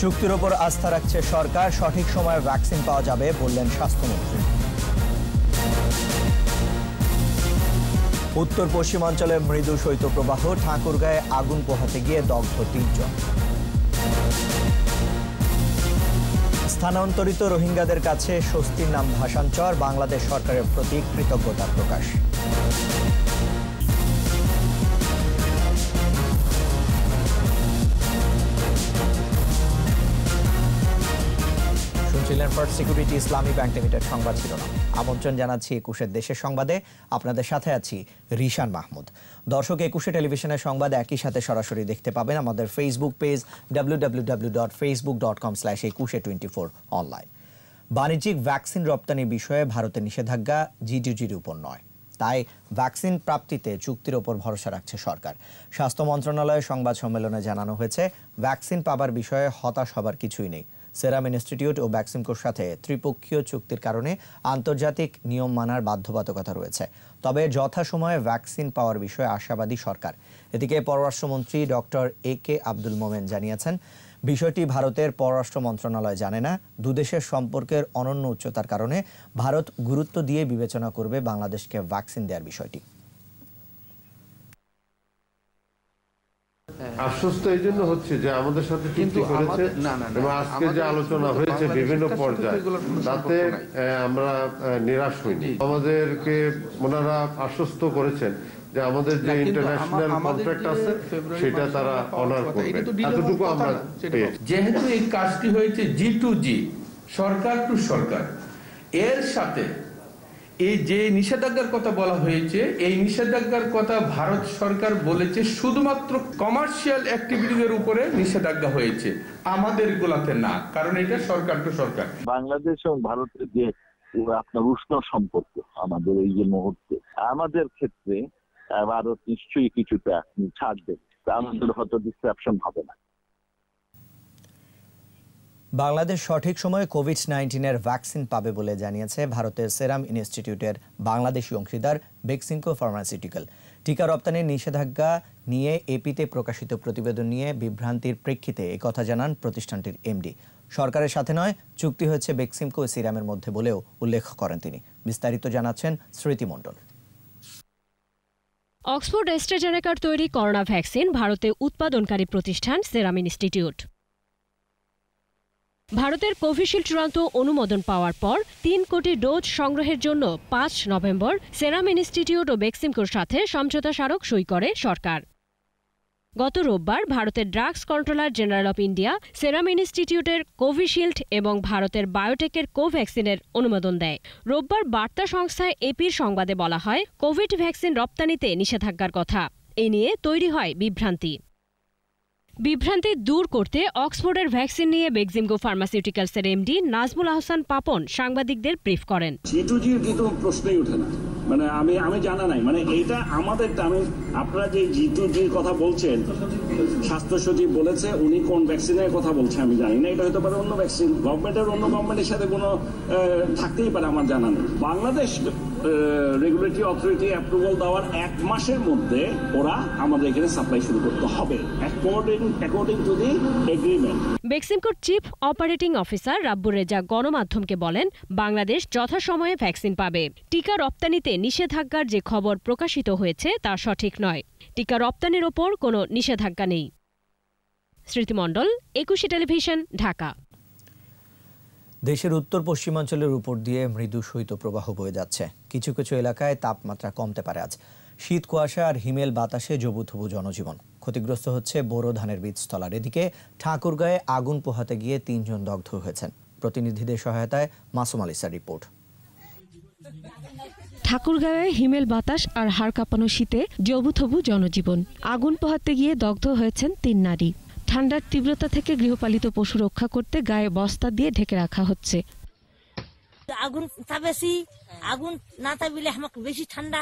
চুক্তির ওপর আস্থা রাখছে সরকার, সঠিক সময়ে ভ্যাকসিন পাওয়া যাবে বললেন স্বাস্থ্যমন্ত্রী। উত্তর পশ্চিমাঞ্চলে মৃদু শৈত্যপ্রবাহ, ঠাকুরগাঁয়ে আগুন পোহাতে গিয়ে দগ্ধ ৩ জন। স্থানান্তরিত রোহিঙ্গাদের কাছে স্বস্তির নাম ভাষান্তর, বাংলাদেশ সরকারের প্রতি কৃতজ্ঞতা প্রকাশ। শুনছিলেন ফার্স্ট সিকিউরিটি ইসলামী ব্যাংক লিমিটেড সংবাদ শিরোনাম। আমন্ত্রণ জানাচ্ছি ২১ দেশের সংবাদে। আপনাদের সাথে আছি রিশান মাহমুদ। দর্শক, ২১ টেলিভিশনের সংবাদ একই সাথে সরাসরি দেখতে পাবেন আমাদের ফেসবুক পেজ www.facebook.com/2124 অনলাইন। বাণিজ্যিক ভ্যাকসিন রপ্তানি বিষয়ে ভারতের নিষেধাজ্ঞা G2Gর উপর নয়, তাই ভ্যাকসিন প্রাপ্তিতে চুক্তির ওপর ভরসা রাখছে সরকার। স্বাস্থ্য মন্ত্রণালয়ের সংবাদ সম্মেলনে জানানো হয়েছে, ভ্যাকসিন পাবার বিষয়ে হতাশ হবার কিছুই নেই। সেরাম ইনস্টিটিউট ও ভ্যাকসিনকোর সাথে ত্রিপক্ষীয় চুক্তির কারণে আন্তর্জাতিক নিয়ম মানার বাধ্যবাধকতা রয়েছে। তবে যথাসময়ে ভ্যাকসিন পাওয়ার বিষয়ে আশাবাদী সরকার। এদিকে পররাষ্ট্রমন্ত্রী ডক্টর AK আব্দুল মোমেন জানিয়েছেন, বিষয়টি ভারতের পররাষ্ট্র মন্ত্রণালয় জানে না। দুদেশের সম্পর্কের অনন্য উচ্চতার কারণে ভারত গুরুত্ব দিয়ে বিবেচনা করবে বাংলাদেশকে ভ্যাকসিন দেওয়ার বিষয়টি। আশ্বস্ত এই জন্য হচ্ছে যে আমাদের সাথে চুক্তি করেছে এবং আজকে যে আলোচনা হয়েছে বিভিন্ন পর্যায়ে, তাতে আমরা নিরাশ হইনি। আমাদেরকে ওনারা আশ্বস্ত করেছেন যে আমাদের যে ইন্টারন্যাশনাল কন্ট্রাক্ট আছে সেটা তারা অনার করবে, এতটুকু আমরা পেয়েছি। যেহেতু এই কাজটি হয়েছে G2G, সরকার টু সরকার, এর সাথে এই যে নিষেধাজ্ঞার কথা বলা হয়েছে, এই নিষেধাজ্ঞার কথা ভারত সরকার বলেছে শুধুমাত্র কমার্শিয়াল অ্যাক্টিভিটিজের উপরে নিষেধাজ্ঞা হয়েছে, আমাদের গুলাতে না, কারণ এটা সরকার টু সরকার। বাংলাদেশ এবং ভারতের যে আপনার উষ্ণ সম্পর্ক আমাদের এই যে মুহূর্তে, আমাদের ক্ষেত্রে ভারত নিশ্চয়ই কিছুটা ছাড় দেবে, আমাদের হয়তো ডিসরাপশন হবে না। বাংলাদেশ সঠিক সময়ে কোভিড-19-এর ভ্যাকসিন পাবে বলে জানিয়েছে ভারতের সেরাম ইনস্টিটিউটের বাংলাদেশি অংশীদার বেক্সিমকো ফার্মাসিউটিক্যাল। টিকা রপ্তানির নিষেধাজ্ঞা নিয়ে এপিতে প্রকাশিত প্রতিবেদন নিয়ে বিভ্রান্তির প্রেক্ষিতে একথা জানান প্রতিষ্ঠানটির এমডি। সরকারের সাথে নয়, চুক্তি হয়েছে বেক্সিমকো ও সিরামের মধ্যে বলেও উল্লেখ করেন তিনি। বিস্তারিত জানাচ্ছেন স্মৃতি মণ্ডল। অক্সফোর্ড অ্যাস্ট্রাজেনেকার তৈরি করোনা ভ্যাকসিন ভারতে উৎপাদনকারী প্রতিষ্ঠান সেরাম ইনস্টিটিউট। ভারতের কোভিশিল্ড চূড়ান্ত অনুমোদন পাওয়ার পর ৩ কোটি ডোজ সংগ্রহের জন্য ৫ নভেম্বর সেরাম ইনস্টিটিউট ও বেক্সিমকোর সাথে সমঝোতা স্মারক সই করে সরকার। গত রোববার ভারতের drugs controller general of India serum ইনস্টিটিউটের কোভিশিল্ড এবং ভারতের বায়োটেকের কোভ্যাক্সিনের অনুমোদন দেয়। রোববার বার্তা সংস্থা এপির সংবাদে বলা হয়, কোভিড ভ্যাকসিন রপ্তানিতে নিষেধাজ্ঞার কথা। এ নিয়ে তৈরি হয় বিভ্রান্তি দূর করতে অক্সফোর্ডের ভ্যাকসিন নিয়ে বেক্সিমকো ফার্মাসিউটিক্যালসের এমডি নাজমুল আহসান পাপন সাংবাদিকদের ব্রিফ করেন। G2Gর কিন্তু প্রশ্নই ওঠে না, মানে আমি জানা নাই, মানে এইটা আমাদের, আপনারা যে G2Gর কথা বলছেন, স্বাস্থ্য সচিব বলেছে, উনি কোন ভ্যাকসিনের কথা বলছে আমি জানি না, এটা হতে পারে অন্য ভ্যাকসিন, গভর্নমেন্টের অন্য গভর্নমেন্টের সাথে কোনো থাকতেই পারে, আমার জানা নেই। বাংলাদেশ রেগুলেটরি অথরিটি অ্যাপ্রুভাল দেওয়ার 1 মাসের মধ্যে ওরা আমাদের এখানে সাপ্লাই শুরু করতে হবে, অ্যাকর্ডিং টু দি এগ্রিমেন্ট। বেক্সিমকোর chief operating officer Rabbur Reza গণমাধ্যমকে বলেন, বাংলাদেশ যথাসময়ে ভ্যাকসিন পাবে। টিকা রপ্তানিতে নিষেধাজ্ঞার যে খবর প্রকাশিত হয়েছে তা সঠিক নয়। টিকা রপ্তানির ওপর কোনো নিষেধাজ্ঞা নেই। স্মৃতি মণ্ডল, ২১ টেলিভিশন, ঢাকা। দেশের উত্তর পশ্চিমাঞ্চলের উপর দিয়ে মৃদু শৈত্যপ্রবাহ বয়ে যাচ্ছে। কিছু কিছু এলাকায় তাপমাত্রা কমতে পারে আজ। শীত কুয়াশা আর হিমেল বাতাসে জবুথবু জনজীবন। ক্ষতিগ্রস্ত হচ্ছে বোরো ধানের বীজতলার। এদিকে ঠাকুরগাঁয়ে আগুন পোহাতে গিয়ে ৩ জন দগ্ধ হয়েছেন। প্রতিনিধিদের সহায়তায় মাসুম আলিসার রিপোর্ট। ঠাকুরগাঁয়ে হিমেল বাতাস আর হাড় কাঁপানো শীতে জবুথবু জনজীবন। আগুন পোহাতে গিয়ে দগ্ধ হয়েছেন 3 নারী। ঠান্ডার তীব্রতা থেকে গৃহপালিত পশু রক্ষা করতে গায়ে বস্তা দিয়ে ঢেকে রাখা হচ্ছে। আগুন তাপেছি, আগুন না তাপিলে আমাকে বেশি ঠান্ডা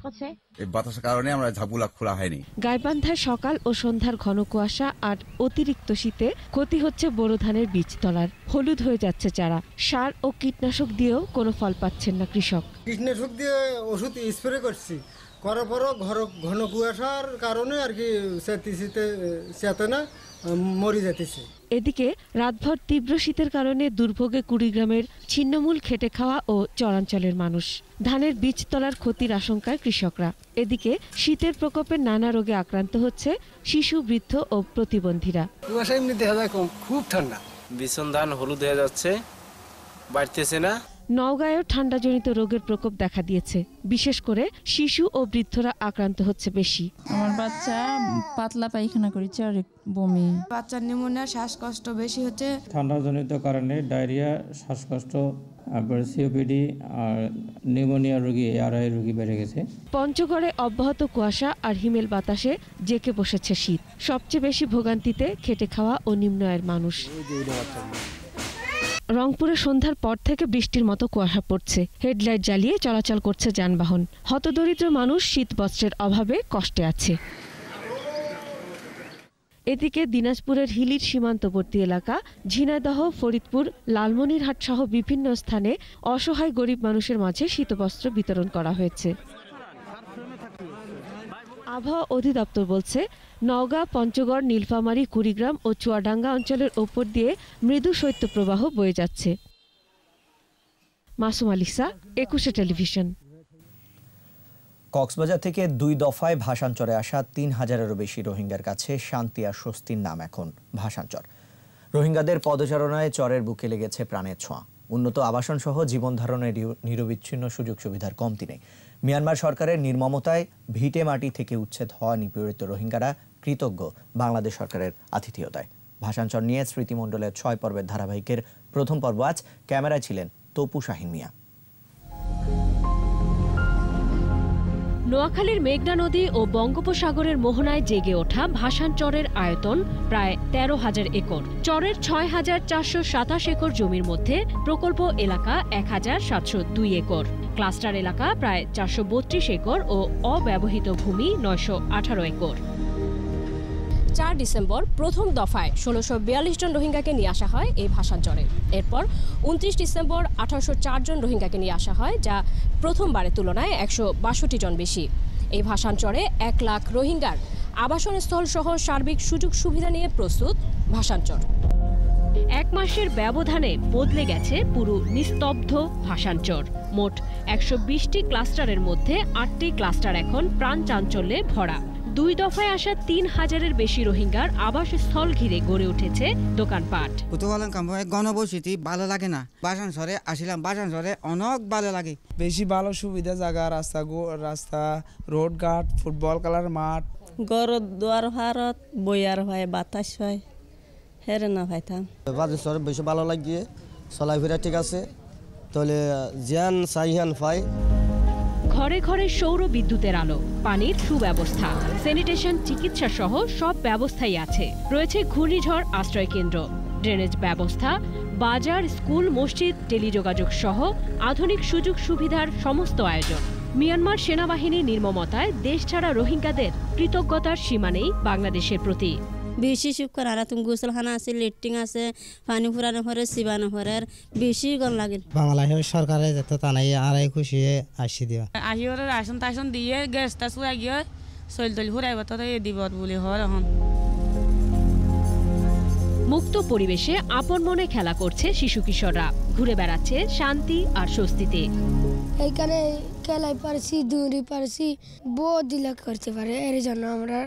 করছে। এই বাতাসের কারণে আমরা ঝাপুলা খোলা হয়নি। গাইবান্ধায় সকাল ও সন্ধ্যার ঘন কুয়াশা আর অতিরিক্ত শীতে ক্ষতি হচ্ছে বোরো ধানের বীজতলার। হলুদ হয়ে যাচ্ছে চারা। সার ও কীটনাশক দিয়েও কোনো ফল পাচ্ছেন না কৃষক। কীটনাশক দিয়ে ওষুধ স্প্রে করছি, করার পরও ঘন কুয়াশার কারণে আর কি চেতে না, মরে যেতেছে। এদিকে রাতভর তীব্র শীতের কারণে দুর্ভোগে কুড়িগ্রামের ছিন্নমূল খেটে খাওয়া ও চরাঞ্চলের মানুষ। ধানের বীজ তলার ক্ষতির আশঙ্কায় কৃষকরা। এদিকে শীতের প্রকোপে নানা রোগে আক্রান্ত হচ্ছে শিশু, বৃদ্ধ ও প্রতিবন্ধীরা। কুয়াশা এমনি দেখা যায় কম, খুব ঠান্ডা। বিছন ধান হলুদ হয়ে যাচ্ছে, বাড়তেছে না। নওগাঁয়েও ঠান্ডাজনিত রোগের প্রকোপ দেখা দিয়েছে। বিশেষ করে শিশু ও বৃদ্ধরা আক্রান্ত হচ্ছে বেশি। আমার বাচ্চা পাতলা পায়খানা করেছে আর বমি। বাচ্চার নিউমোনিয়া, শ্বাসকষ্ট বেশি হচ্ছে। ঠান্ডাজনিত কারণে ডায়রিয়া, শ্বাসকষ্ট, সিওপিডি আর নিউমোনিয়া রোগী, এআরআই রোগী বেড়ে গেছে। পঞ্চগড়ে অব্যাহত কুয়াশা আর হিমেল বাতাসে জেঁকে বসেছে শীত। সবচেয়ে বেশি ভোগান্তিতে খেটে খাওয়া ও নিম্ন আয়ের মানুষ। রংপুরে সন্ধ্যার পর থেকে বৃষ্টির মতো কুয়াশা পড়ছে। হেডলাইট জ্বালিয়ে চলাচল করছে যানবাহন। হতদরিদ্র মানুষ শীত বস্ত্রের অভাবে কষ্টে আছে। এদিকে দিনাজপুরের হিলির সীমান্তবর্তী এলাকা ঝিনাইদহ, ফরিদপুর, লালমনিরহাট সহ বিভিন্ন স্থানে অসহায় গরিব মানুষের মাঝে শীতবস্ত্র বিতরণ করা হয়েছে। আবহাওয়া অধিদপ্তর বলছে, নওগাঁ, পঞ্চগড়, নীলফামারী, কুড়িগ্রাম ও চুয়াডাঙ্গা অঞ্চলের ওপর দিয়ে মৃদু শৈত্যপ্রবাহ বয়ে যাচ্ছে। মাসুম আলিসা, 21 টেলিভিশন। কক্সবাজার থেকে 2 দফায় ভাষান্তরে আসা 3000-এরও বেশি রোহিঙ্গার কাছে শান্তি আর স্বস্তির নাম এখন ভাষান্তর। রোহিঙ্গাদের পদচারণায় চরের বুকে লেগেছে প্রাণের ছোঁয়া। উন্নত আবাসন সহ জীবন ধারণের নিরবিচ্ছিন্ন সুযোগ সুবিধার কমতি নেই। মিয়ানমার সরকারের নির্মমতায় ভিটে মাটি থেকে উচ্ছেদ হওয়া নিপীড়িত রোহিঙ্গারা কৃতজ্ঞ বাংলাদেশ সরকারের আতিথেয়তায়। ভাষান্তর নিয়ে স্মৃতিমণ্ডলের 6 পর্বের ধারাবাহিকের প্রথম পর্ব আজ। ক্যামেরায় ছিলেন তপু শাহিন মিয়া। নোয়াখালীর মেঘনা নদী ও বঙ্গোপসাগরের মোহনায় জেগে ওঠা ভাসান চরের আয়তন প্রায় 13,000 একর। চরের 6,427 একর জমির মধ্যে প্রকল্প এলাকা 1,702 একর, ক্লাস্টার এলাকা প্রায় 432 একর ও অব্যবহৃত ভূমি 918 একর। 4 ডিসেম্বর প্রথম দফায় 1642 জন রোহিঙ্গাকে নিয়ে আসা হয় এই ভাসানচরে। এরপর 29 ডিসেম্বর 1804 জন রোহিঙ্গাকে নিয়ে আসা হয়, যা প্রথমবারের তুলনায় 162 জন বেশি। এই ভাসানচরে 1 লাখ রোহিঙ্গার আবাসন স্থল সহ সার্বিক সুযোগ সুবিধা নিয়ে প্রস্তুত ভাসানচর। 1 মাসের ব্যবধানে বদলে গেছে পুরো নিস্তব্ধ ভাসানচর। মোট 120টি ক্লাস্টারের মধ্যে 8টি ক্লাস্টার এখন প্রাণ চাঞ্চল্যে ভরা। 2 দফায় আসা 3000-এর বেশি রোহিঙ্গার আবাসস্থল ঘিরে গড়ে উঠেছে দোকানপাট। গণবসতি ভালো লাগে না, বাসানচরে আসিলাম, বাসানচরে অনেক ভালো লাগে। বেশি ভালো সুবিধা জায়গা, রাস্তা, রোড ঘাট, ফুটবল খেলার মাঠ, ঘর দুয়ার ভারত বইয়ার হয়, বাতাস হয়, হেরে না ভাইতাম। বাসানচরে বেশি ভালো লাগে, চলাফেরা ঠিক আছে, তাহলে জ্ঞান সাইহান পাই। ঘরে ঘরে সৌর বিদ্যুতের আলো, পানির সুব্যবস্থা, স্যানিটেশন, চিকিৎসা সহ সব ব্যবস্থাই আছে। রয়েছে ঘূর্ণিঝড় আশ্রয় কেন্দ্র, ড্রেনেজ ব্যবস্থা, বাজার, স্কুল, মসজিদ, টেলিযোগাযোগ সহ আধুনিক সুযোগ সুবিধার সমস্ত আয়োজন। মিয়ানমার সেনাবাহিনীর নির্মমতায় দেশ ছাড়া রোহিঙ্গাদের কৃতজ্ঞতার সীমা নেই বাংলাদেশের প্রতি। বেশি শুক্র আর তুমি গোসলখানা আছে, লেট্রিন আছে, পানি ফুরানো পরে সিবানো পরে বেশি গন লাগে। বাংলাদেশের সরকারে যত তানাই আড়াই খুশি আসি দিও আহি ওরা রাশন টাশন দিয়ে গ্যাস টাস লাগিয়ে চল তল ফুরাইব তো দিব বলে হয়। এখন মুক্ত পরিবেশে আপন মনে খেলা করছে শিশু কিশোররা, ঘুরে বেড়াচ্ছে শান্তি আর স্বস্তিতে। এইখানে খেলাই পারছি, দৌড়ি পারছি, বহুত দিলা করতে পারে, এর জন্য আমরা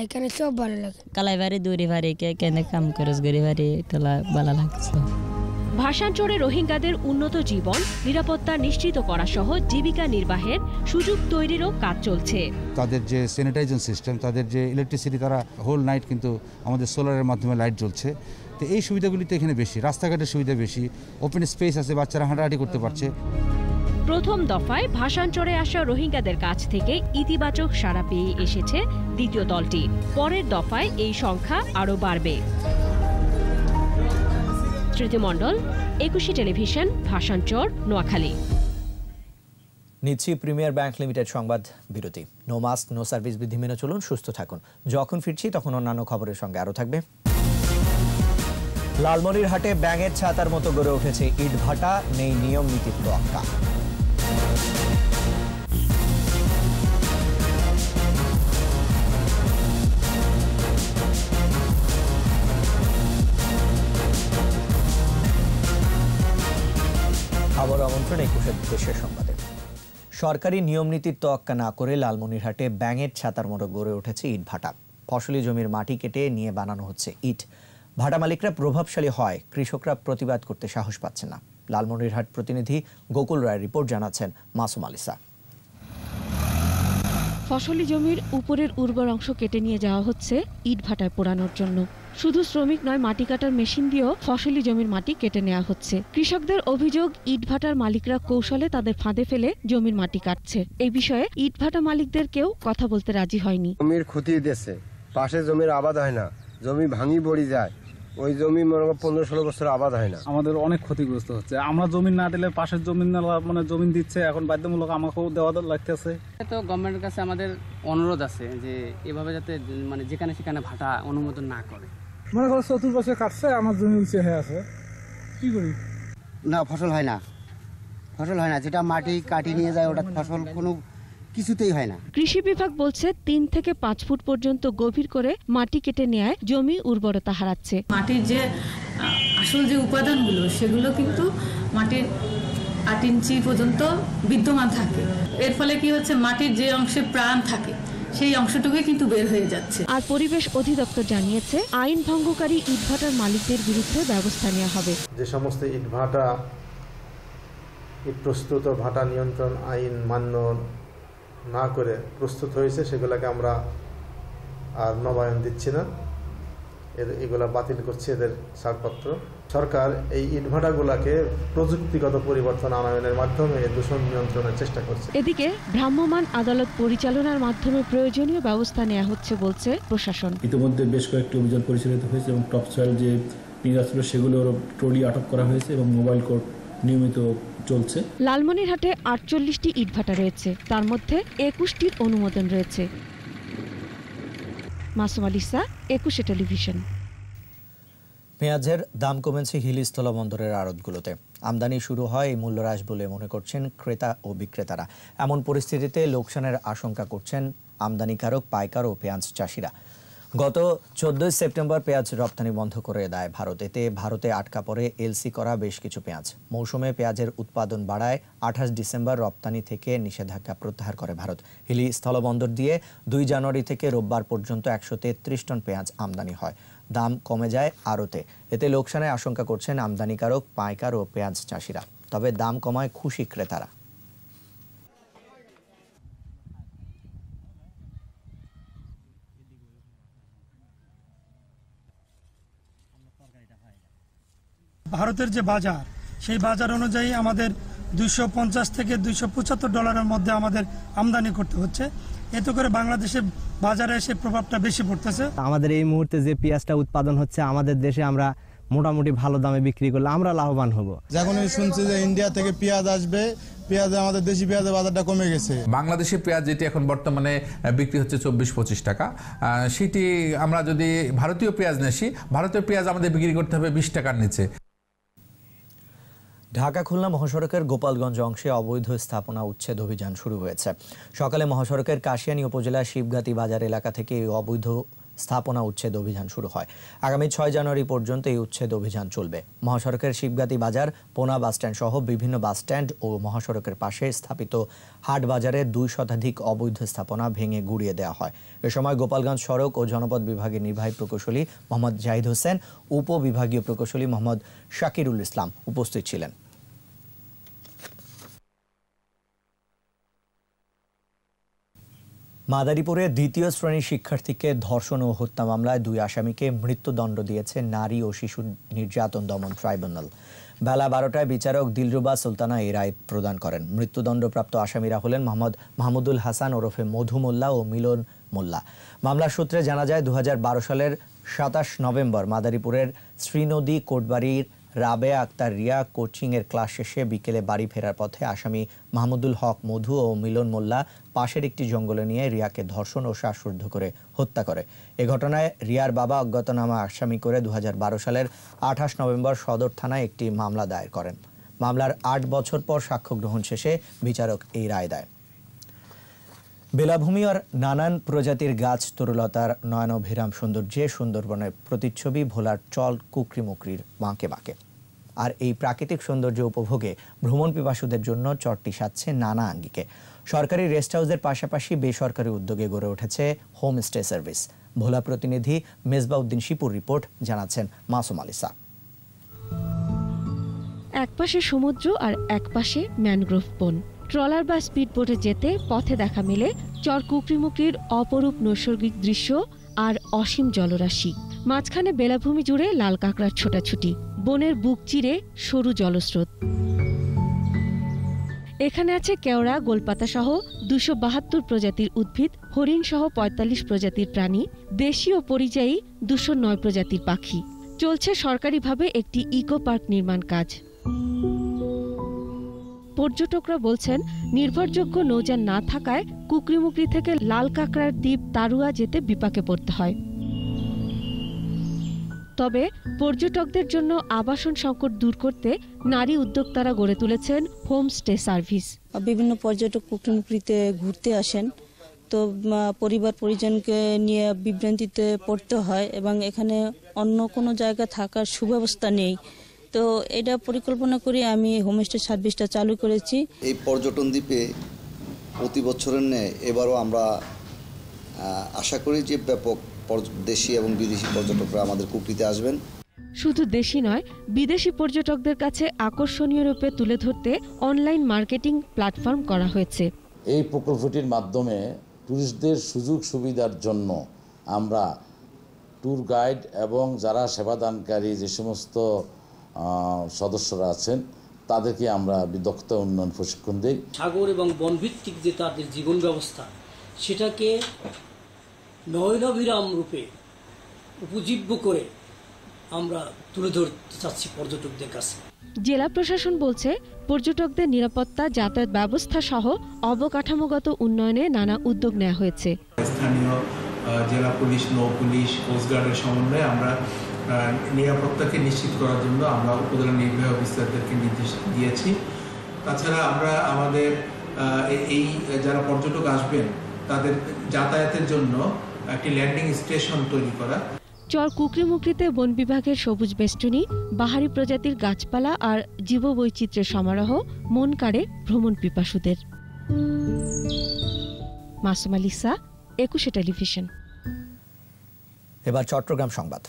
এখানে সব ভালো লাগে। কালাই বাড়ি দৌড়ি বাড়ি কেন কাম করস গড়ি বাড়ি তোলা ভালো লাগছে। ভাসানচরে রোহিঙ্গাদের উন্নত জীবন, নিরাপত্তা নিশ্চিত করা সহ জীবিকা নির্বাহের সুযোগ তৈরিরও কাজ চলছে। তাদের যে স্যানিটাইজেশন সিস্টেম, তাদের যে ইলেকট্রিসিটি, তারা হোল নাইট কিন্তু আমাদের সোলারের মাধ্যমে লাইট জ্বলছে। তো এই সুবিধাগুলি তো এখানে বেশি, রাস্তাঘাটের সুবিধা বেশি, ওপেন স্পেস আছে, বাচ্চারা হাঁটাহাঁটি করতে পারছে। প্রথম দফায় ভাসানচরে আসা রোহিঙ্গাদের কাছ থেকে ইতিবাচক সাড়া পেয়ে এসেছে দ্বিতীয় দলটি। পরের দফায় এই সংখ্যা আরও বাড়বে। স্মৃতিমণ্ডল, 21 টেলিভিশন, ভাসানচর, নোয়াখালী। নিচ্ছি প্রিমিয়ার ব্যাংক লিমিটেড সংবাদ বিরতি। নো মাস্ক নো সার্ভিস বিধি মেনে চলুন, সুস্থ থাকুন। যখন ফিরছি তখন অন্যান্য খবরের সঙ্গে আরও থাকবে। লালমনিরহাটে ব্যাঙের ছাতার মতো গড়ে উঠেছে ইট ভাটা, নেই নিয়ম নীতির তোয়াক্কা। শুভ আমন্ত্রণ ২১ দেশের সংবাদে। সরকারি নিয়ম নীতির তোয়াক্কা না করে লালমনিরহাটে ব্যাঙের ছাতার মতো গড়ে উঠেছে ইট ভাটা। ফসলি জমির মাটি কেটে নিয়ে বানানো হচ্ছে ইট। ভাটা মালিকরা প্রভাবশালী হয়, কৃষকরা প্রতিবাদ করতে সাহস পাচ্ছে না। লালমনিরহাট প্রতিনিধি গোকুল রায়ের রিপোর্ট, জানাচ্ছেন মাসুম আলিসা। ফসলি জমির উপরের উর্বর অংশ কেটে নিয়ে যাওয়া হচ্ছে ইট ভাটায় পোড়ানোর জন্য। শুধু শ্রমিক নয়, মাটি কাটার মেশিন দিয়েও ফসলি জমির মাটি কেটে নেওয়া হচ্ছে। কৃষকদের অভিযোগ, ইট ভাটার মালিকরা কৌশলে তাদের ফাঁদে ফেলে জমির মাটি কাটছে। এই বিষয়ে ইট ভাটা মালিকদের কেউ কথা বলতে রাজি হয়নি। জমির ক্ষতি দিচ্ছে, পাশে জমির আবাদ হয় না, জমি ভাঙি পড়ে যায়, ওই জমি মনে 15-16 বছর আবাদ হয় না। আমাদের অনেক ক্ষতিগ্রস্ত হচ্ছে। আমরা জমি না দিলে পাশের জমি মানে জমি দিচ্ছে, এখন বাধ্যমূলক আমাকেও দেওয়া লাগতেছে। তো গভর্নমেন্টের কাছে আমাদের অনুরোধ আছে যে এভাবে যাতে মানে যেখানে সেখানে ভাটা অনুমোদন না করে। মনে করো চতুর্পাশে কাটছে, আমার জমি উঁচু হয়ে আছে, কি করি? না, ফসল হয় না, ফসল হয় না। যেটা মাটি কাটি নিয়ে যায় ওটা ফসল কোনো কিছুতেই হয় না। কৃষি বিভাগ বলছে 3 থেকে 5 ফুট পর্যন্ত গভীর করে মাটি কেটে নেয় জমি উর্বরতা হারাচ্ছে। মাটির যে আসল যে উপাদানগুলো সেগুলো কিন্তু মাটির 8 ইঞ্চি পর্যন্ত বিদ্যমান থাকে। এর ফলে কি হচ্ছে, মাটির যে অংশে প্রাণ থাকে সেই অংশটুকুই কিন্তু বের হয়ে যাচ্ছে। আর পরিবেশ অধিদপ্তর জানিয়েছে, আইন ভঙ্গকারী ইটভাটার মালিকদের বিরুদ্ধে ব্যবস্থা নেওয়া হবে। যে সমস্ত ইটভাটা ইট প্রস্তুত ও ভাটা নিয়ন্ত্রণ আইন মান্য না করে প্রস্তুত হয়েছে, সেগুলোকে আমরা আর নবায়ন দিচ্ছি না, এগুলা বাতিল করছে, এদের ছাড়পত্র। সরকার এই ইটভাটাগুলোকে প্রযুক্তিগত পরিবর্তন আনয়নের মাধ্যমে দূষণ নিয়ন্ত্রণের চেষ্টা করছে। এদিকে ভ্রাম্যমাণ আদালত পরিচালনার মাধ্যমে প্রয়োজনীয় ব্যবস্থা নেওয়া হচ্ছে বলছে প্রশাসন। ইতিমধ্যে বেশ কয়েকটি অভিযান পরিচালিত হয়েছে এবং টপ সয়েল যে নিরাজ ছিল সেগুলোর ট্রলি আটক করা হয়েছে এবং মোবাইল কোর্ট নিয়মিত চলছে। লালমনিরহাটে 48টি ইটভাটা রয়েছে, তার মধ্যে 21টির অনুমোদন রয়েছে। মাসুম আলিসা, 21 টেলিভিশন। পেঁয়াজের দাম কমেছে হিলি স্থলবন্দরের আড়তগুলোতে। আমদানি শুরু হয় এই মূল্যহ্রাস বলে মনে করছেন ক্রেতা ও বিক্রেতারা। এমন পরিস্থিতিতে লোকসানের আশঙ্কা করছেন আমদানিকারক, পাইকার ও পেঁয়াজ চাষিরা। গত 14 সেপ্টেম্বর পেঁয়াজ রপ্তানি বন্ধ করে দেয় ভারত। এতে ভারতে আটকা পড়ে এলসি করা বেশ কিছু পেঁয়াজ। মৌসুমে পেঁয়াজের উৎপাদন বাড়ায় 28 ডিসেম্বর রপ্তানি থেকে নিষেধাজ্ঞা প্রত্যাহার করে ভারত। হিলি স্থলবন্দর দিয়ে 2 জানুয়ারি থেকে রোববার পর্যন্ত 133 টন পেঁয়াজ আমদানি হয়। দাম কমে যায় আড়তে। এতে লোকসানের আশঙ্কা করছেন আমদানিকারক, পাইকার ও পেঁয়াজ চাষিরা। তবে দাম কমায় খুশি ক্রেতারা। ভারতের যে বাজার, সেই বাজার অনুযায়ী আমাদের 250 থেকে $275 মধ্যে আমাদের আমদানি করতে হচ্ছে। এতে করে বাংলাদেশের বাজারে এসে প্রভাবটা বেশি পড়তেছে। আমাদের এই মুহূর্তে যে পেঁয়াজটা উৎপাদন হচ্ছে আমাদের দেশে, আমরা মোটামুটি ভালো দামে বিক্রি করলে আমরা লাভবান হব। যখন শুনছি যে ইন্ডিয়া থেকে পেঁয়াজ আসবে, পেঁয়াজে আমাদের দেশি পেঁয়াজের বাজারটা কমে গেছে। বাংলাদেশি পেঁয়াজ যেটি এখন বর্তমানে বিক্রি হচ্ছে 24-25 টাকা, সেটি আমরা যদি ভারতীয় পেঁয়াজ নেছি, ভারতীয় পেঁয়াজ আমাদের বিক্রি করতে হবে 20 টাকার নিচে। ঢাকা খুলনা মহাসড়কের গোপালগঞ্জ অংশে অবৈধ স্থাপনা উচ্ছেদ অভিযান শুরু হয়েছে। সকালে মহাসড়কের কাশিয়ানী উপজেলার শিবগাতি বাজার এলাকা থেকে এই অবৈধ স্থাপনা উচ্ছেদ অভিযান শুরু হয়। আগামী 6 জানুয়ারি পর্যন্ত এই উচ্ছেদ অভিযান চলবে। মহাসড়কের শিবগাতি বাজার, পোনা বাসস্ট্যান্ড সহ বিভিন্ন বাসস্ট্যান্ড ও মহাসড়কের পাশে স্থাপিত হাট বাজারে 2 শতাধিক অবৈধ স্থাপনা ভেঙে গুড়িয়ে দেওয়া হয়। এ সময় গোপালগঞ্জ সড়ক ও জনপদ বিভাগের নির্বাহী প্রকৌশলী মোহাম্মদ জাহিদ হোসেন, উপবিভাগীয় প্রকৌশলী মোহাম্মদ শাকিরুল ইসলাম উপস্থিত ছিলেন। মাদারীপুরে 2য় শ্রেণীর শিক্ষার্থীকে ধর্ষণ ও হত্যা মামলায় 2 আসামিকে মৃত্যুদণ্ড দিয়েছে নারী ও শিশু নির্যাতন দমন ট্রাইব্যুনাল। বেলা 12টায় বিচারক দিলরুবা সুলতানা এই রায় প্রদান করেন। মৃত্যুদণ্ডপ্রাপ্ত আসামিরা হলেন মোহাম্মদ মাহমুদুল হাসান ওরফে মধু মোল্লা ও মিলন মোল্লা। মামলার সূত্রে জানা যায় 2012 সালের 27 নভেম্বর মাদারীপুরের শ্রীনদী কোটবাড়ির রাবেয়া আক্তার রিয়া কোচিংয়ের ক্লাস শেষে বিকেলে বাড়ি ফেরার পথে আসামি মাহমুদুল হক মধু ও মিলন মোল্লা পাশের একটি জঙ্গলে নিয়ে রিয়াকে ধর্ষণ ও শ্বাসরুদ্ধ করে হত্যা করে। এ ঘটনায় রিয়ার বাবা অজ্ঞাতনামা আসামি করে 2012 সালের 28 নভেম্বর সদর থানায় একটি মামলা দায়ের করেন। মামলার 8 বছর পর সাক্ষ্য গ্রহণ শেষে বিচারক এই রায় দেয়। বেলাভূমি আর নানান প্রজাতির গাছ তরুলতার নয়নাভিরাম সৌন্দর্যে সুন্দরবনের প্রতিচ্ছবি ভোলার চল কুকরি মুকরির বাঁকে বাঁকে। আর এই প্রাকৃতিক সৌন্দর্য উপভোগে ভ্রমণ পিপাসুদের জন্য চরটি সাজছে নানা আঙ্গিকে। সরকারি রেস্ট হাউসের পাশাপাশি বেসরকারি উদ্যোগে গড়ে উঠেছে হোমস্টে সার্ভিস। ভোলা প্রতিনিধি মেজবাউদ্দিন শিপুর রিপোর্ট, জানাচ্ছেন মাসুম আলিসা। একপাশে সমুদ্র আর একপাশে ম্যানগ্রোভ বন। ট্রলার বা স্পিডবোটে যেতে পথে দেখা মেলে চর কুকরিমুকরির অপরূপ নৈসর্গিক দৃশ্য আর অসীম জলরাশি। মাঝখানে বেলাভূমি জুড়ে লাল কাঁকড়ার ছোটাছুটি, বনের বুক চিরে সরু জলস্রোত। এখানে আছে কেওড়া, গোলপাতা সহ 272 প্রজাতির উদ্ভিদ, হরিণ সহ 45 প্রজাতির প্রাণী, দেশি ও পরিযায়ী 209 প্রজাতির পাখি। চলছে সরকারিভাবে একটি ইকো পার্ক নির্মাণ কাজ। পর্যটকরা বলছেন, নির্ভরযোগ্য নৌযান না থাকায় কুকরিমুকরি থেকে লাল কাঁকড়ার দ্বীপ তারুয়া যেতে বিপাকে পড়তে হয়। তবে পর্যটকদের জন্য আবাসন সংকট দূর করতে নারী উদ্যোক্তারা গড়ে তুলেছেন হোমস্টে সার্ভিস। বিভিন্ন পর্যটক কুকরিমুকরিতে ঘুরতে আসেন, তো পরিবার পরিজনকে নিয়ে বিভ্রান্তিতে পড়তে হয় এবং এখানে অন্য কোনো জায়গা থাকার সুব্যবস্থা নেই। তো এটা পরিকল্পনা করে আমি হোমস্টে সার্ভিসটা চালু করেছি। এই পর্যটন দ্বীপে প্রতি বছরের ন্যায় এবারও আমরা আশা করি যে ব্যাপক দেশি এবং বিদেশি পর্যটকরা আমাদের কুকরিতে আসবেন। শুধু দেশি নয়, বিদেশি পর্যটকদের কাছে আকর্ষণীয় রূপে তুলে ধরতে অনলাইন মার্কেটিং প্ল্যাটফর্ম করা হয়েছে। এই প্রকল্পটির মাধ্যমে টুরিস্টদের সুযোগ সুবিধার জন্য আমরা ট্যুর গাইড এবং যারা সেবাদানকারী যে সমস্ত সদস্যরা আছেন তাদেরকে আমরা দক্ষতা উন্নয়ন প্রশিক্ষণ দিই। সাগর এবং বনভিত্তিক যে তাদের জীবন ব্যবস্থা, সেটাকে নয়নাভিরাম রূপে উপজীব্য করে আমরা তুলে ধরতে চাচ্ছি পর্যটকদের কাছে। জেলা প্রশাসন বলছে, পর্যটকদের নিরাপত্তা, যাতায়াত ব্যবস্থা সহ অবকাঠামোগত উন্নয়নে নানা উদ্যোগ নেওয়া হয়েছে। স্থানীয় জেলা পুলিশ, নৌ পুলিশ, কোস্টগার্ডের সমন্বয়ে আমরা নিরাপত্তাকে নিশ্চিত করার জন্য আমরা উপজেলা নির্বাহী অফিসারদেরকে নির্দেশ দিয়েছি। তাছাড়া আমরা আমাদের এই যারা পর্যটক আসবেন তাদের যাতায়াতের জন্য একটি ল্যান্ডিং স্টেশন তৈরি করা। চর কুকরিমুকরিতে বন বিভাগের সবুজ বেষ্টনী, বাহারি প্রজাতির গাছপালা আর জীববৈচিত্র্যের সমারোহ মন কাড়ে ভ্রমণ পিপাসুদের। মাসুম আলিসা, 21 টেলিভিশন। এবার চট্টগ্রাম সংবাদ।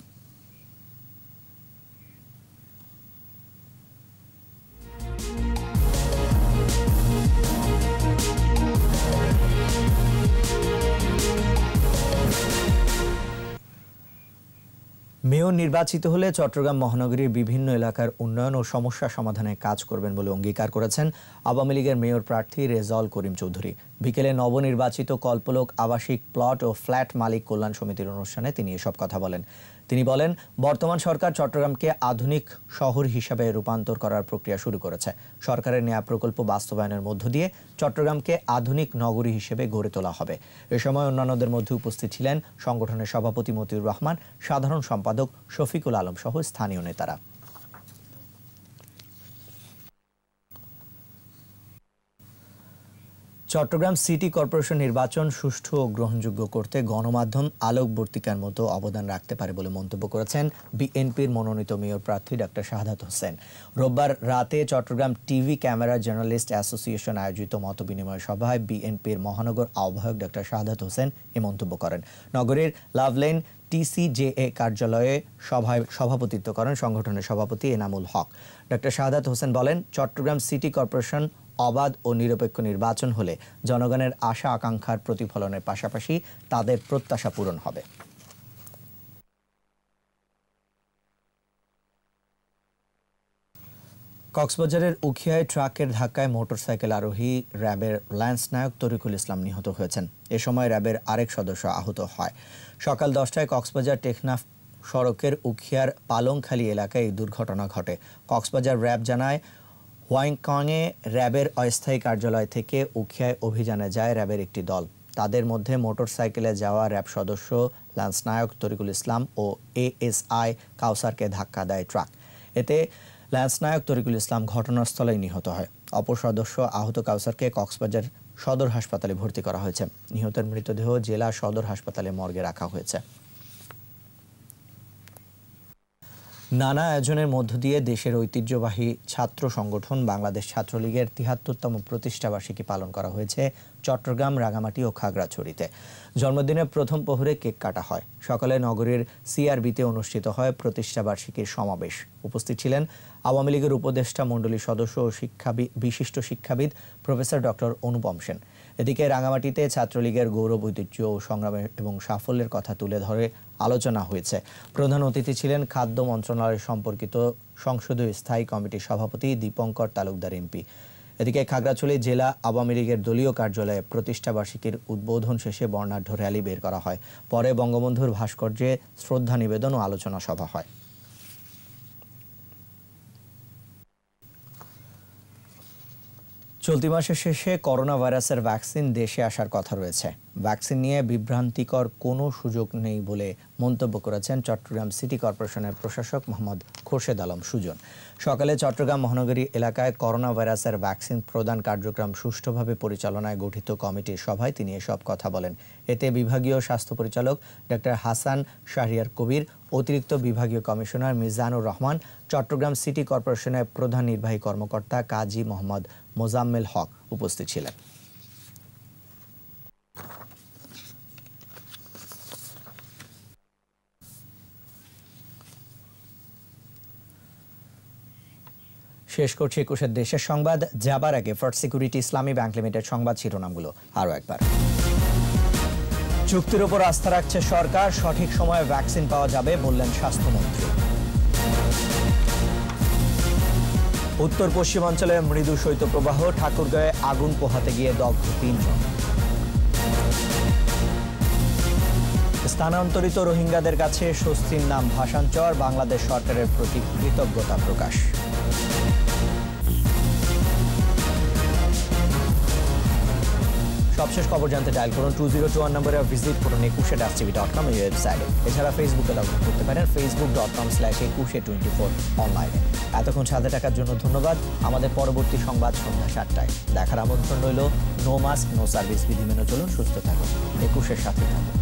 মেয়র নির্বাচিত হলে চট্টগ্রাম মহানগরীর বিভিন্ন এলাকার উন্নয়ন ও সমস্যা সমাধানে কাজ করবেন বলে অঙ্গীকার করেছেন আওয়ামী লীগের মেয়র প্রার্থী রেজাউল করিম চৌধুরী। বিকেলে নবনির্বাচিত কল্পলোক আবাসিক প্লট ও ফ্ল্যাট মালিক কল্যাণ সমিতির অনুষ্ঠানে তিনি এসব কথা বলেন। তিনি বলেন, বর্তমান সরকার চট্টগ্রামকে আধুনিক শহর হিসাবে রূপান্তর করার প্রক্রিয়া শুরু করেছে। সরকারের নেয়া প্রকল্প বাস্তবায়নের মধ্য দিয়ে চট্টগ্রামকে আধুনিক নগরী হিসেবে গড়ে তোলা হবে। এ সময় অন্যান্যদের মধ্যে উপস্থিত ছিলেন সংগঠনের সভাপতি মতিউর রহমান, সাধারণ সম্পাদক শফিকুল আলম সহ স্থানীয় নেতারা। চট্টগ্রাম সিটি কর্পোরেশন নির্বাচন সুষ্ঠু ও গ্রহণযোগ্য করতে গণমাধ্যম আলোকবর্তিকার মতো অবদান রাখতে পারে বলে মন্তব্য করেছেন বিএনপির মনোনীত মেয়র প্রার্থী ডক্টর শাহাদাত হোসেন। রোববার রাতে Chittagong TV camera journalist association আয়োজিত মতবিনিময় সভায় বিএনপির মহানগর আহ্বায়ক ডক্টর শাহাদাত হোসেন এ মন্তব্য করেন। নগরীর লাভলেন TCJA কার্যালয়ে সভায় সভাপতিত্ব করেন সংগঠনের সভাপতি এনামুল হক। ডক্টর শাহাদাত হোসেন বলেন, চট্টগ্রাম সিটি কর্পোরেশন অবাধ ও নিরপেক্ষ নির্বাচন হলে জনগণের আশা আকাঙ্ক্ষার প্রতিফলনের পাশাপাশি তাদের প্রত্যাশা পূরণ হবে। কক্সবাজারের উখিয়ায় ট্রাকের ধাক্কায় মোটরসাইকেল আরোহী র্যাবের ল্যান্স নায়ক তরিকুল ইসলাম নিহত হয়েছেন। এ সময় র্যাবের আরেক সদস্য আহত হয়। সকাল 10টায় কক্সবাজার টেকনাফ সড়কের উখিয়ার পালংখালী এলাকায় এই দুর্ঘটনা ঘটে। কক্সবাজার র্যাব জানায়, হোয়াংকংয়ে র্যাবের অস্থায়ী কার্যালয় থেকে উখিয়ায় অভিযানে যায় র্যাবের একটি দল। তাদের মধ্যে মোটরসাইকেলে যাওয়া র্যাব সদস্য ল্যান্স নায়ক তরিকুল ইসলাম ও ASI কাউসারকে ধাক্কা দেয় ট্রাক। এতে ল্যান্স নায়ক তরিকুল ইসলাম ঘটনাস্থলেই নিহত হয়। অপর সদস্য আহত কাউসারকে কক্সবাজার সদর হাসপাতালে ভর্তি করা হয়েছে। নিহতের মৃতদেহ জেলা সদর হাসপাতালে মর্গে রাখা হয়েছে। নানা আয়োজনের মধ্য দিয়ে দেশের ঐতিহ্যবাহী ছাত্র সংগঠন বাংলাদেশ ছাত্রলীগের ৭৩তম প্রতিষ্ঠাবার্ষিকী পালন করা হয়েছে চট্টগ্রাম, রাঙামাটি ও খাগড়াছড়িতে। জন্মদিনের প্রথম প্রহরে কেক কাটা হয়। সকালে নগরীর সিআরবিতে অনুষ্ঠিত হয় প্রতিষ্ঠাবার্ষিকীর সমাবেশ। উপস্থিত ছিলেন আওয়ামী লীগের উপদেষ্টা মণ্ডলীর সদস্য ও বিশিষ্ট শিক্ষাবিদ প্রফেসর ডক্টর অনুপম সেন। এদিকে রাঙামাটিতে ছাত্রলীগের গৌরব, ঐতিহ্য ও সংগ্রামের এবং সাফল্যের কথা তুলে ধরে আলোচনা হয়েছে। প্রধান অতিথি ছিলেন খাদ্য মন্ত্রণালয় সম্পর্কিত সংসদীয় স্থায়ী কমিটির সভাপতি দীপঙ্কর তালুকদার এমপি। এদিকে খাগড়াছড়ি জেলা আওয়ামী লীগের দলীয় কার্যালয়ে প্রতিষ্ঠাবার্ষিকীর উদ্বোধন শেষে বর্ণাঢ্য র্যালি বের করা হয়। পরে বঙ্গবন্ধুর ভাস্কর্যে শ্রদ্ধা নিবেদন ও আলোচনা সভা হয়। চলতি মাসের শেষে করোনা ভাইরাসের ভ্যাকসিন দেশে আসার কথা রয়েছে। ভ্যাকসিন নিয়ে বিভ্রান্তিকর কোনো সুযোগ নেই বলে মন্তব্য করেছেন চট্টগ্রাম সিটি কর্পোরেশনের প্রশাসক মোহাম্মদ খোরশেদ আলম সুজন। সকালে চট্টগ্রাম মহানগরী এলাকায় করোনা ভাইরাসের ভ্যাকসিন প্রদান কার্যক্রম সুষ্ঠুভাবে পরিচালনায় গঠিত কমিটির সভায় তিনি এসব কথা বলেন। এতে বিভাগীয় স্বাস্থ্য পরিচালক ডক্টর হাসান শাহরিয়ার কবির, অতিরিক্ত বিভাগীয় কমিশনার মিজানুর রহমান, চট্টগ্রাম সিটি কর্পোরেশনের প্রধান নির্বাহী কর্মকর্তা কাজী মোহাম্মদ মোজাম্মেল হক উপস্থিত ছিলেন। শেষ করছি ২১ দেশের সংবাদ। যাবার আগে ফার্স্ট সিকিউরিটি ইসলামী ব্যাংক লিমিটেড সংবাদ শিরোনামগুলো আরও একবার। চুক্তির উপর আস্থা রাখছে সরকার, সঠিক সময়ে ভ্যাকসিন পাওয়া যাবে বললেন স্বাস্থ্যমন্ত্রী। উত্তর পশ্চিমাঞ্চলে মৃদু শৈত্যপ্রবাহ, ঠাকুরগাঁয়ে আগুন পোহাতে গিয়ে দগ্ধ ৩ জন। স্থানান্তরিত রোহিঙ্গাদের কাছে স্বস্তির নাম ভাষান্তর, বাংলাদেশ সরকারের প্রতি কৃতজ্ঞতা প্রকাশ। সবশেষ খবর জানতে ডায়াল করুন 2021 নম্বরে, ভিজিট করুন 21tv.com এই ওয়েবসাইটে। এছাড়া ফেসবুকে লগ ইন করতে পারেন facebook.com/2124 অনলাইনে। এতক্ষণ সাথে থাকার জন্য ধন্যবাদ। আমাদের পরবর্তী সংবাদ সন্ধ্যা 7টায় দেখার আমন্ত্রণ রইল। নো মাস্ক নো সার্ভিস বিধি মেনে চলুন, সুস্থ থাকুন। 21-এর সাথে থাকুন।